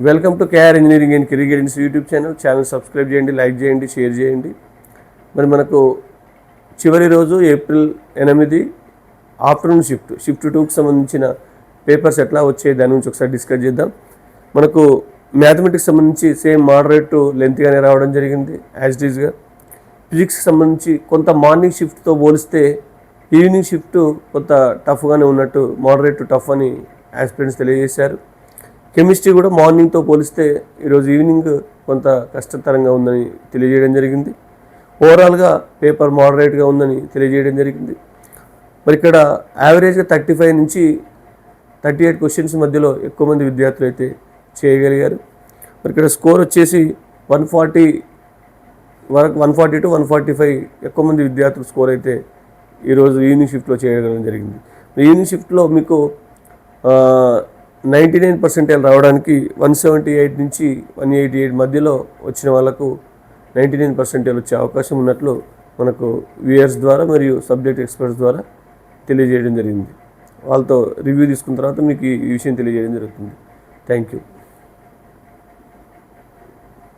Welcome to KR engineering and career guidance YouTube channel subscribe చేయండి, like చేయండి, share చేయండి. మరి మనకు చివరి రోజు ఏప్రిల్ 8 ఆఫ్టర్నూన్ షిఫ్ట్ 2కి సంబంధించిన పేపర్స్ ఎట్లా వచ్చాయి దాని గురించి ఒకసారి డిస్కస్ చేద్దాం. మనకు మ్యాథమెటిక్స్ సంబంధించి సేమ్ మోడరేట్ లెంత్గానే రావడం జరిగింది యాజ్ ఇట్ ఈస్గా. ఫిజిక్స్కి సంబంధించి కొంత మార్నింగ్ షిఫ్ట్తో పోలిస్తే ఈవినింగ్ షిఫ్ట్ కొంత టఫ్గానే ఉన్నట్టు, మోడరేట్ టఫ్ అని యాస్పిరెంట్స్ తెలియజేశారు. కెమిస్ట్రీ కూడా మార్నింగ్తో పోలిస్తే ఈరోజు ఈవినింగ్ కొంత కష్టతరంగా ఉందని తెలియజేయడం జరిగింది. ఓవరాల్గా పేపర్ మోడరేట్గా ఉందని తెలియజేయడం జరిగింది. మరి ఇక్కడ యావరేజ్గా 35 నుంచి 38 క్వశ్చన్స్ మధ్యలో ఎక్కువ మంది విద్యార్థులు అయితే చేయగలిగారు. మరి ఇక్కడ స్కోర్ వచ్చేసి 140 వరకు, 140 to 145 ఎక్కువ మంది విద్యార్థులు స్కోర్ అయితే ఈరోజు ఈవినింగ్ షిఫ్ట్లో చేయడం జరిగింది. ఈవినింగ్ షిఫ్ట్లో మీకు 99% రావడానికి 178 నుంచి 188 మధ్యలో వచ్చిన వాళ్ళకు 99% వచ్చే అవకాశం ఉన్నట్లు మనకు వ్యూయర్స్ ద్వారా మరియు సబ్జెక్ట్ ఎక్స్పర్ట్స్ ద్వారా తెలియజేయడం జరిగింది. వాళ్ళతో రివ్యూ తీసుకున్న తర్వాత మీకు ఈ విషయం తెలియజేయడం జరుగుతుంది. Thank you.